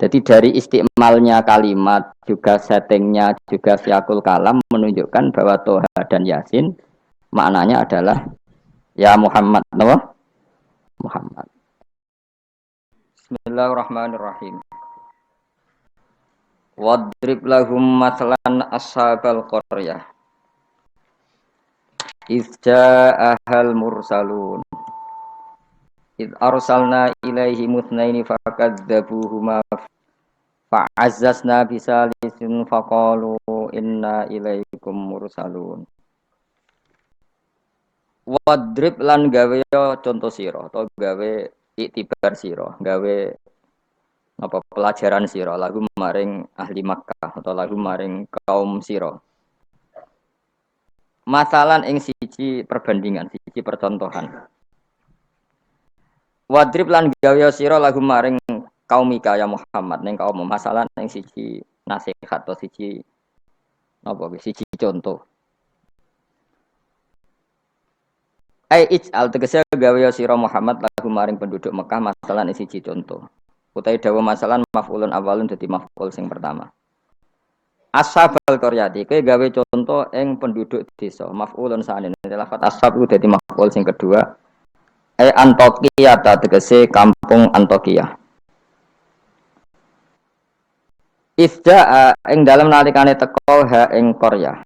Jadi dari istimalnya kalimat, juga settingnya, juga siakul kalam menunjukkan bahwa Toha dan Yasin maknanya adalah ya Muhammad, no? Muhammad. Bismillahirrahmanirrahim. Wadrib lahum matlan ashabal qaryah. Idz ja'ahal mursalun. Idz arsalna ilaihi mutnaini fakadzabuhuma fa'azzazna bisalisin faqalu inna ilaikum mursalun. Wadrib lan gawe contoh sira atau gawe iktibar sira, gawe apa pelajaran sira lagu maring ahli Makkah atau lagu maring kaum sira. Masalan ing siji perbandingan, siji percontohan. Wadrib lan gawe sira lagu maring kaumika ya Muhammad ning kaum masalan ing siji nasihat atau siji napa siji contoh. Ai ij'al tegese gawe sira Muhammad lagu maring penduduk Mekah masalan ing siji contoh. Utai dawa masalan maf'ulun awalun dadi maf'ul sing pertama. Ashabal qaryati kowe gawe contoh ing penduduk desa maf'ulun sanin. Lafat ashab iku dadi maf'ul sing kedua. Antokiyah tegese kampung Antokiyah. Ifja ing dalem nalikane teko ha ing Qaryah.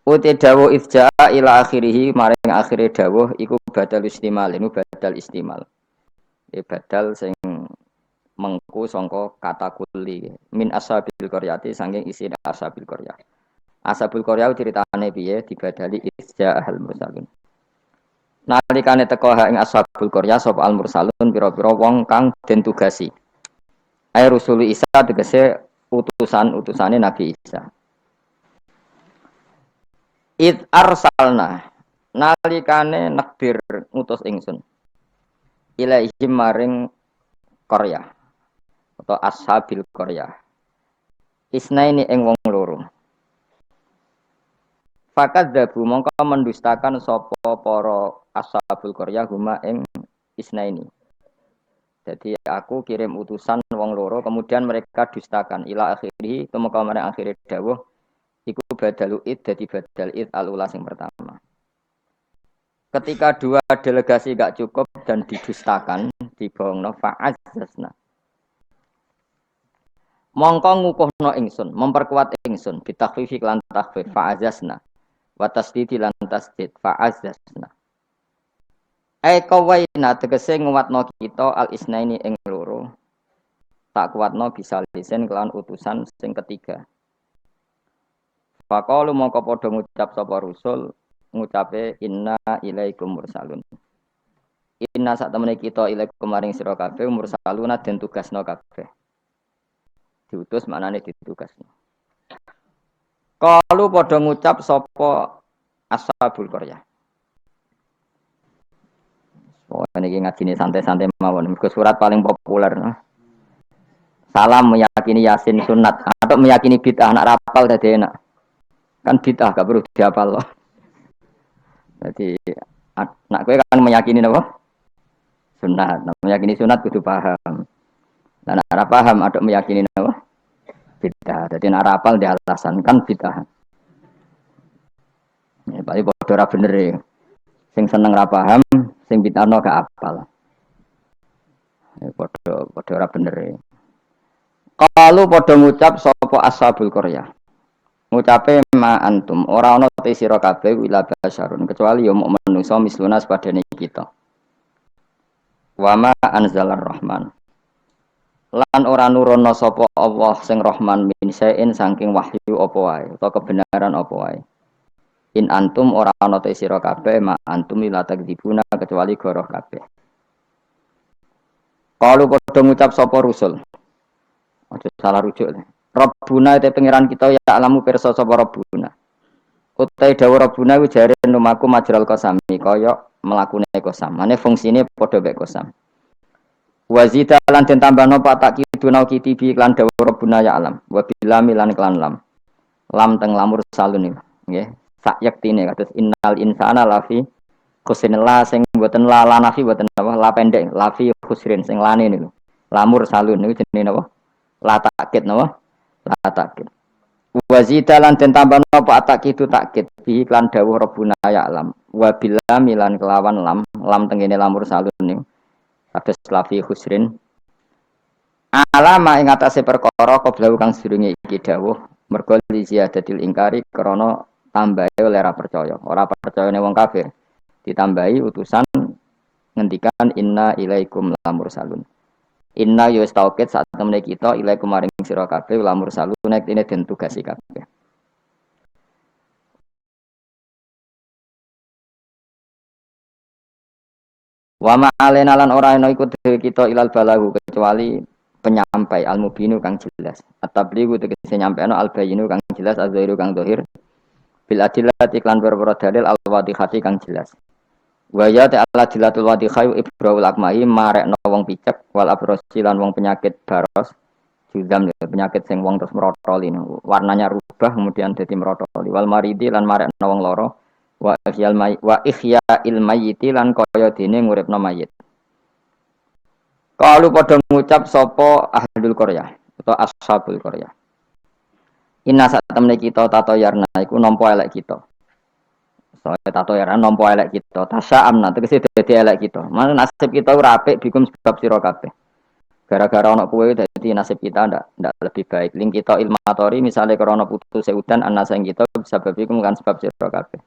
Uti dawuh ifja ila akhirih maring akhire dawuh iku badal istimal, ini badal istimal. Badal sing mengku sangka kata kuli min ashabil qaryati saking isi ashabil qaryah. Ashabul qaryah ceritane piye dibadali ifja al mursalun. Nalikane teko ha ing ashabul qaryah sapa al mursalun pira-pira wong kang den tugasi. Ai Rasul Isa tegese utusan-utusane Nabi Isa. Id arsalna nalikane nakbir ngutus ingsun ilaihim maring Qaryah atau ashabil Qaryah isnaini ing wong loro fakadzabu mongko mendustakan sapa para ashabul Qaryah huma ing isnaini. Jadi aku kirim utusan wong loro kemudian mereka dustakan ila akhiri tumeka marang akhire dawuh iku badalu id dadi badal id al-ula yang pertama. Ketika dua delegasi gak cukup dan didustakan, dibohongno fa'azzazna. Mongko ngukuhno ingsun, memperkuat ingsun bitakhfif lan takhfif fa'azzazna. Wa tasdid lan tasdid fa'azzazna. Ai kawaina tegese nguwatno kita al-isnaini ing loro. Tak kuatno bisa lisen kelan utusan sing ketiga. Faqalu mongko padha ngucap sapa rusul ngucape inna ilaikum mursalun. Inna sak temene kita ilaikum maring sira kabeh mursaluna den tugasno kabeh. Diutus maknane ditugasno. Qalu padha ngucap sapa ashabul qaryah. Oh niki ngajine santai-santai mawon. Mergo surat paling populer. Salam meyakini Yasin sunat atau meyakini bid'ah anak rapal dadi enak. Kan bid'ah gak perlu dihafal loh. Jadi nak kowe kan meyakini apa? Sunat. Nah, meyakini sunat kudu paham. Nah, nak ora paham ada meyakini apa? Bid'ah. Jadi nak rapal di alasan kan bid'ah. Ya paling padha ora bener e. Sing seneng ra paham, sing bid'ahno gak apal. Ya padha ora bener e. Kalau padha ngucap sapa ashabul qaryah. Ngucape ma antum ora ana te sira kabeh wila basyarun kecuali ya muk manungsa misluna sepadane kita. Wa ma anzalar rahman. Lan ora nurono sapa Allah sing Rahman min sain saking wahyu apa wae utawa kebenaran apa wae. In antum ora ana te sira kabeh ma antum la takdzibuna kecuali goroh kabeh. Kalau padha ngucap sapa rusul. Aja salah rujuk. Rabbuna te pangeran kita ya alamu pirsa sapa Rabbuna. Utai dawuh Rabbuna ku jare numaku majral qasami kaya mlakune qasam. Mane fungsine padha mek qasam. Wazida lan den tambahno pak takiduna kitibi lan dawuh Rabbuna ya alam. Wa bilam lan klan lam. Lam teng lamur salun niku nggih. Sak yektine kados innal insana lafi khusrin la sing mboten la nafi mboten apa la pendek lafi khusrin sing lane niku. Lamur salun niku jenenge napa? La takkid napa? La takkid. Wa zidalan den tambah napa atakidu takkid bi iklan dawuh Rabbuna ya'lam. Wa bilam milan kelawan lam tengene lamur salun niku. Kados lafi husrin. Alama ing atase perkara qabla kang sedurunge iki dawuh mergo li ziyadatil ingkari krana tambahe oleh ora percaya. Ora percayane wong kafir ditambahi utusan ngendikan inna ilaikum lamur salun. Inna yus tauqid saat temene kita ilaikum maring sira kabeh lamur salun nek dene den tugasi kabeh. Wa ma'alena lan ora ana iku dhewe kita ilal balagu kecuali penyampai al-mubinu kang jelas. At-tablighu tegese nyampeno al-bayinu kang jelas az-zahiru kang zahir. Bil adillati iklan perkara dalil al-wadihati kang jelas. Wa ya ta'ala dilatul wadihai ibrahul akmahi marekno wong picek wal abrosi lan wong penyakit baros. Judam penyakit sing wong terus merotoli warnanya rubah kemudian dadi merotoli wal maridi lan marekno wong loro. Wa ihya ilmayiti lan kaya dene nguripno mayit. Kalau padha ngucap sapa ahlul qaryah atau ashabul qaryah. Inna sak temne kita tato yarna iku nampa elek kita. Soale tato yarna nampa elek kita. Tasya amna tegese dadi elek kita. Mana nasib kita ora apik bikum sebab sira kabeh. Gara-gara ana kowe dadi nasib kita ndak lebih baik. Ling kita ilmatori misale krana putus udan anasa ing kita sebab iku kan sebab sira kabeh.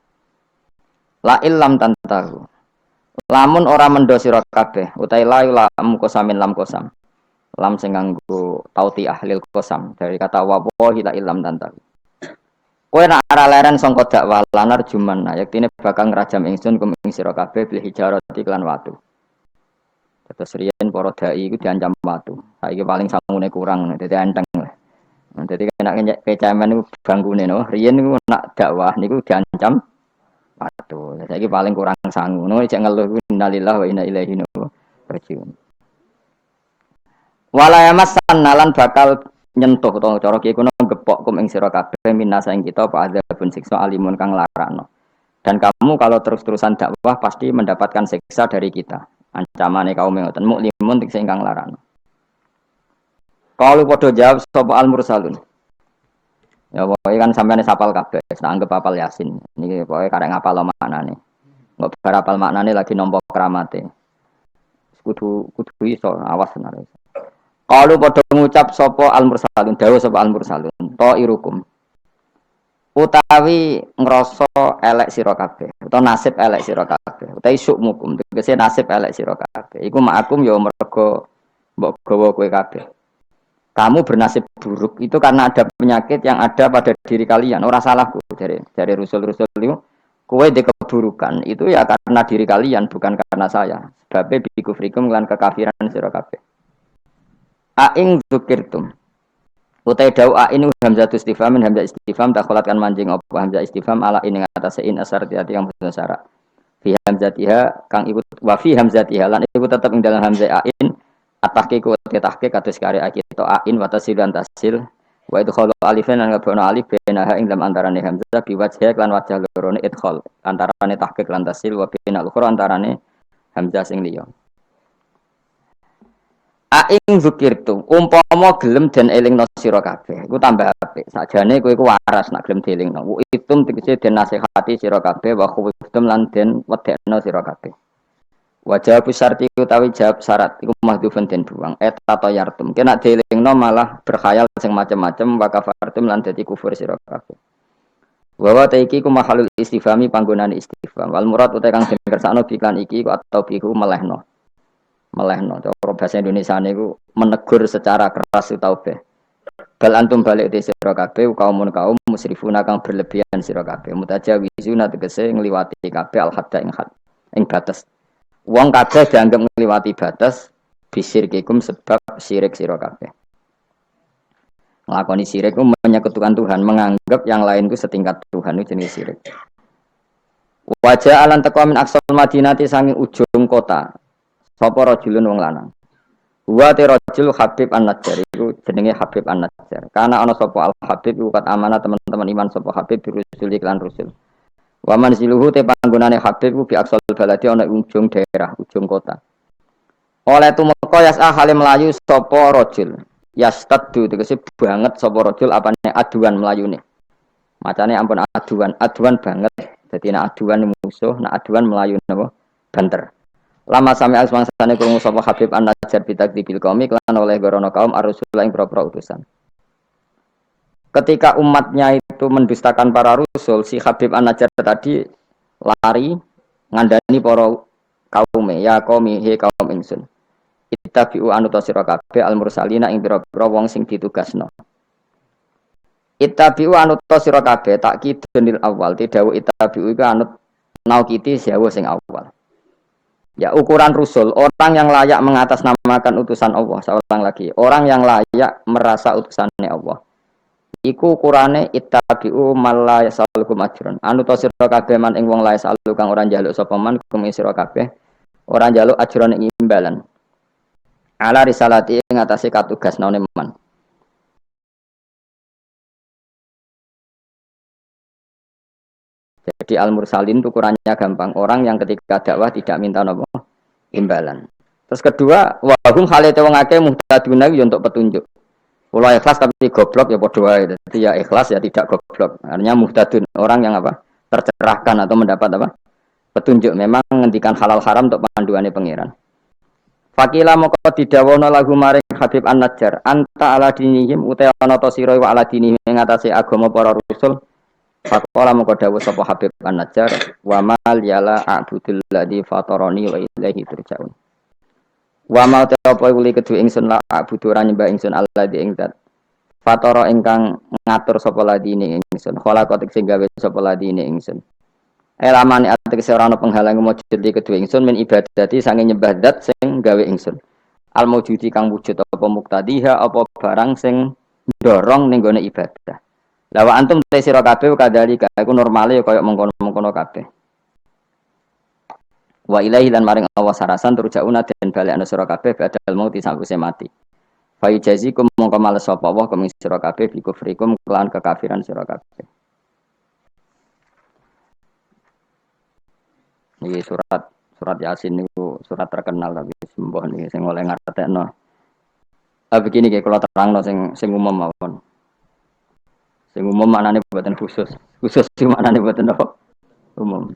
La illam tantahu. Lamun ora mendo sira kabeh, utai la lam kosamin lam kosam. Lam sing nganggo tauti ahlil kosam dari kata wallahi la illam tantahu. Kowe nek ora leren sangka dakwah lanar juman yaktine bakal ngrajam ingsun kum ing sira kabeh bil hijarati lan watu. Terus riyen para dai iku diancam watu. Saiki paling sangune kurang dadi enteng. Dadi nek kecamen niku bangkune no. Riyen niku nak dakwah niku diancam watu. Saiki paling kurang sangu. Ngono cek ngeluh innalillahi wa inna ilaihi raji'un. Wala yamassan nalan bakal nyentuh utawa cara ki kuno gepok kum ing sira kabeh minasa ing kita apa azabun siksa alimun kang larakno. Dan kamu kalau terus-terusan dakwah pasti mendapatkan siksa dari kita. Ancamane kaum ngoten muklimun sing kang larakno. Kalau padha jawab sapa al mursalun. Ya pokoke kan sampeyan sapal kabeh, anggap apal Yasin. Niki pokoke karek ngapal maknane. Enggak bar apal maknane lagi nampa kramate. Kudu iso awas tenan. Qalu padha ngucap sapa al mursalun, dawuh sapa al mursalun, ta'irukum. Utawi ngrasa elek sira kabeh, utawa nasib elek sira kabeh, utawi sukmukum, tegese nasib elek sira kabeh. Iku ma'akum ya mergo mbok gawa kowe kabeh. Kamu bernasib buruk itu karena ada penyakit yang ada pada diri kalian. Ora salahku dari rusul-rusul itu. Kowe di keburukan itu ya karena diri kalian bukan karena saya. Sebab bi kufrikum lan kekafiran sira kabeh. Aing dzukirtum. Utai dau ain hamzah istifham hamzah istifham takholatkan mancing apa hamzah istifham ala ing atase in asar tiati yang betul syarat. Fi hamzatiha kang ikut wa fi hamzatiha lan iku tetep ing dalam hamzah ain at-tahqiq kados kare kita ain wa tasil lan tasil wa idkhal alifan lan ngabana alif benaha ing dalam antarane hamzah bi wajh lan wajah lorone idkhal antarane tahqiq lan tasil wa binal ukhra antarane hamzah sing liya. Aing zikirtu umpama gelem den elingno sira kabeh iku tambah apik sakjane kowe iku waras nak gelem dielingno itum tegese den nasihati sira kabeh wa khuftum lan den wedekno sira kabeh wajah syarti utawi jawab syarat iku mahdhufun den buang eta yartum kena dielingno malah berkhayal sing macam-macam wa kafartum lan dadi kufur sira kabeh wa ta iki ku mahalul istifhami panggonane istifham wal murad utawi kang den kersakno biklan iki ku atau biku melehno cara bahasa Indonesia niku menegur secara keras utawa be. Bal antum balik te sira kabeh kaum musrifuna kang berlebihan sira kabeh mutajawizuna tegese ngliwati kabeh al hadda ing batas. Wong kabeh dianggap ngliwati batas bisirkikum sebab syirik sira kabeh. Nglakoni syirik ku menyekutukan Tuhan, menganggap yang lain ku setingkat Tuhan itu jenis syirik. Wajah alan teko min aqsal madinati sanging ujung kota. Sapa rajulun wong lanang. Wa te rajul Habib An-Najjar iku jenenge Habib An-Najjar. Karena ana sapa Al Habib iku kat amanah teman-teman iman sapa Habib birusul iklan rusul. Wa manziluhu te panggonane Habib ku bi aqsal baladi ana ujung daerah, ujung kota. Oleh tumeka yas'a hale melayu sapa rajul. Yastaddu tegese banget sapa rajul apane aduan melayune. Macane ampun aduan banget. Dadi nek aduan musuh, nek aduan melayu napa? Banter. Lama sami asmangsane krungu sapa Habib An-Najjar bitakdibil qaumi lan oleh gorono kaum ar-rusul ing propro utusan. Ketika umatnya itu mendustakan para rasul, si Habib An-Najjar tadi lari ngandani para kaume, ya qaumi he kaum ingsun. Ittabi'u anuta sira kabeh al-mursalina ing pira-pira wong sing ditugasno. Ittabi'u anuta sira kabeh takkidunil awal, tidhawu ittabi'u iku anut naukiti sewu sing awal. Ya ukuran rusul, orang yang layak mengatasnamakan utusan Allah, seorang lagi, orang yang layak merasa utusannya Allah. Iku ukurane ittabi'u man la yasalukum ajrun. Anuta sira kabeh man ing wong la yasalu kang ora njaluk sapa man kum sira kabeh, ora njaluk ajrun ing imbalan. Ala risalati ing atase katugasnane man. Jadi al-mursalin itu ukurannya gampang. Orang yang ketika dakwah tidak minta nopo imbalan. Terus kedua, wahum halate wong akeh muhtaduna yo untuk petunjuk. Kula ikhlas tapi goblok ya padha wae. Jadi ya ikhlas ya tidak goblok. Artinya muhtadun, orang yang apa? Tercerahkan atau mendapat apa? Petunjuk. Memang ngendikan halal haram untuk panduane pangeran. Fakila moko didawono lagu maring Habib An-Najjar, anta ala dinihim uta ana ta sira wa ala dinihim ing atase agama para rasul. Faqala moko dawuh sapa Habib An-Najjar, wa mal yala a'budul ladzi fatarani wa ilaihi turja'un. Wa ma apa kuli kedue ingsun la a'budu ora nyembah ingsun alladzi ing zat. Fatara ingkang ngatur sapa ladine ingsun. Khalaqat sing gawe sapa ladine ingsun. Elamane ategese ora ana penghalang mujud di kedue ingsun min ibadati sange nyembah zat sing gawe ingsun. Al mawjudi kang wujud apa muktadiha apa barang sing ndorong ning gone ibadah. Lah wa antum te sira kabeh kadhalika iku normale kaya mengkono-mengkono kabeh. Wa ilaihi lan maring Allah sarasan turjauna den balekna sira kabeh badal maut sawise mati. Fa yujazikum mongko males sapa Allah kum sira kabeh bi kufrikum kelan kekafiran sira kabeh. Iki surat Yasin niku surat terkenal tapi sembuh niki sing oleh ngartekno. Begini nggih kula terangno sing umum mawon. Sing umum maknane boten khusus. Khusus sing maknane boten apa? Umum.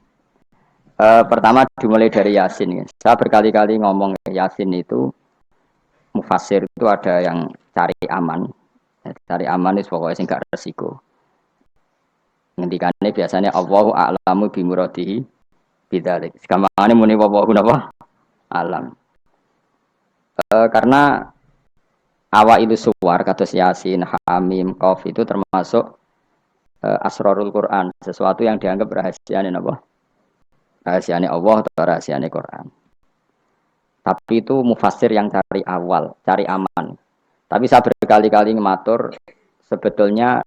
Pertama dimulai dari Yasin. Saya berkali-kali ngomong Yasin itu mufassir itu ada yang cari aman. Cari aman itu pokoknya sing gak resiko. Ngendikane biasanya Allahu a'lamu bi muradihi bidzalik. Sekamane muni wallahu napa? Alam. Karena awal itu suwar kados Yasin, Hamim, Qaf itu termasuk asrarul Quran, sesuatu yang dianggap rahasiane napa? Rahasiane Allah atau rahasiane Quran. Tapi itu mufassir yang cari awal, cari aman. Tapi saya berkali-kali ngematur sebetulnya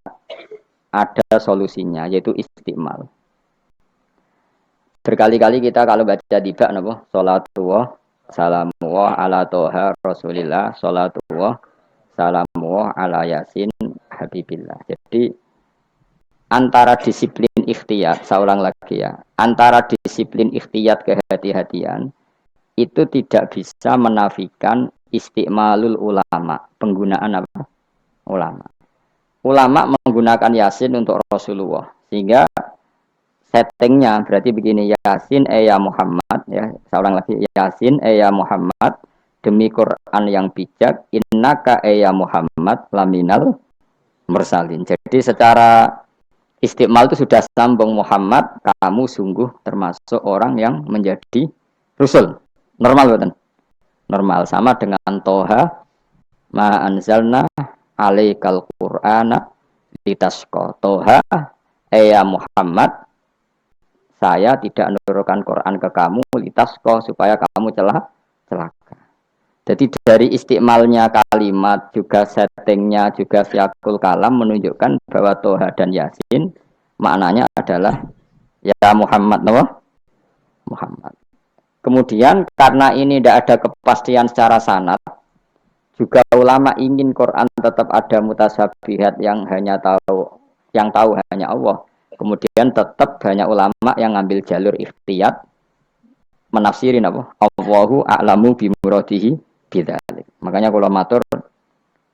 ada solusinya yaitu istiqmal. Berkali-kali kita kalau baca tiba napa? Salatullah salamullah ala toha rasulillah salatullah salamullah ala yasin habibillah. Jadi antara disiplin ikhtiyat, saya ulang lagi ya, antara disiplin ikhtiyat kehati-hatian itu tidak bisa menafikan istiqmalul ulama, penggunaan apa? Ulama. Ulama menggunakan Yasin untuk Rasulullah, sehingga settingnya berarti begini, Yasin ya Muhammad, ya, saya ulang lagi, Yasin ya Muhammad, demi Quran yang bijak, innaka ya Muhammad laminal mursalin. Jadi secara istiqmal itu sudah sambung Muhammad, kamu sungguh termasuk orang yang menjadi Rasul. Normal betul? Normal sama dengan Toha, ma anzalna alaikal Qur'ana litasqa. Toha, ya Muhammad, saya tidak menurunkan Quran ke kamu litasqa supaya kamu celaka. Jadi dari istiqmalnya kalimat juga settingnya juga siakul kalam menunjukkan bahwa Toha dan Yasin maknanya adalah ya Muhammad, no? Muhammad. Kemudian karena ini tidak ada kepastian secara sanad, juga ulama ingin Quran tetap ada mutasyabihat yang tahu hanya Allah. Kemudian tetap banyak ulama yang ngambil jalur ikhtiyat menafsirin apa? Allahu a'lamu bi muradihi bidzalik. Makanya kalau matur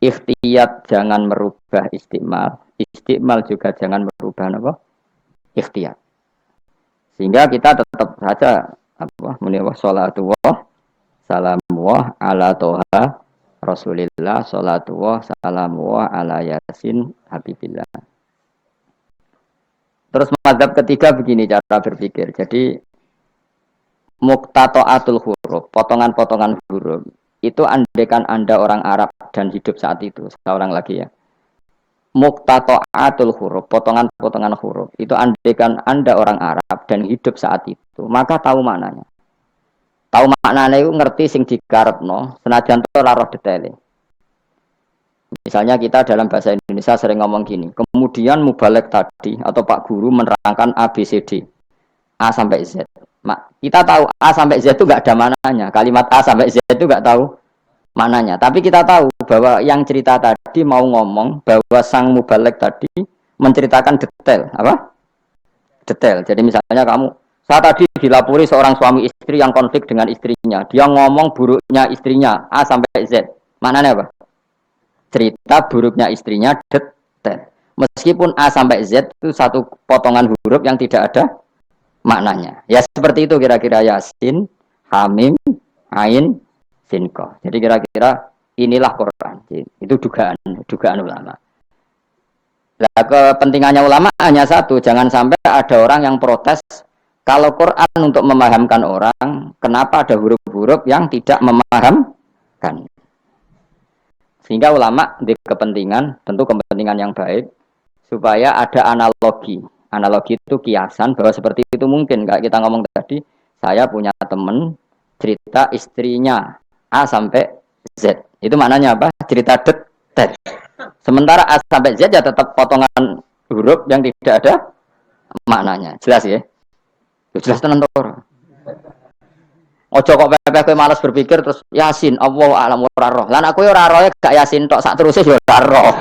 ikhtiyat jangan merubah istimal, istimal juga jangan merubah apa? Ikhtiyat. Sehingga kita tetap saja apa muni sholatu wa salamu ala toha Rasulillah sholatu wa salamu ala yasin habibillah. Terus mazhab ketiga begini cara berpikir. Jadi muqtata'atul huruf, potongan-potongan huruf itu andekan Anda orang Arab dan hidup saat itu, seorang lagi ya. Muqtata'atul huruf, potongan-potongan huruf itu andekan Anda orang Arab dan hidup saat itu, maka tahu maknanya. Tahu maknanya itu ngerti sing dikarepno, senajan to ora roh detaile. Misalnya kita dalam bahasa Indonesia sering ngomong gini, kemudian mubalek tadi atau Pak Guru menerangkan A B C D, A sampai Z. Kita tahu A sampai Z itu enggak ada maknanya. Kalimat A sampai Z itu enggak tahu maknanya. Tapi kita tahu bahwa yang cerita tadi mau ngomong bahwa sang mubalek tadi menceritakan detail, apa? Detail. Jadi misalnya saya tadi dilapori seorang suami istri yang konflik dengan istrinya. Dia ngomong buruknya istrinya A sampai Z. Maknanya apa? Cerita buruknya istrinya detail. Meskipun A sampai Z itu satu potongan huruf yang tidak ada maknanya. Ya seperti itu kira-kira Yasin, Hamim, Ain, Sinqaf. Jadi kira-kira inilah Quran. Itu dugaan ulama. Nah, kepentingannya ulama hanya satu, jangan sampai ada orang yang protes kalau Quran untuk memahamkan orang, kenapa ada huruf-huruf yang tidak memahamkan? Sehingga ulama di kepentingan, tentu kepentingan yang baik, supaya ada analogi. Analogi itu kiasan bahwa seperti itu mungkin. Kayak kita ngomong tadi, saya punya teman cerita istrinya A sampai Z. Itu maknanya apa? Cerita detail. Sementara A sampai Z ya tetap potongan huruf yang tidak ada maknanya. Jelas ya? Jelas tenan to. Ojo kok pepeh kowe malas berpikir terus Yasin Allahu a'lam ora roh. Lan aku ora roh gak Yasin tok sak teruse ya ora roh.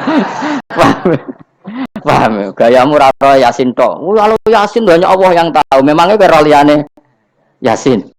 Paham? Gayamu ora roh Yasin tok. Lalu Yasin banyak Allah yang tahu. Memangnya kowe roh liyane Yasin.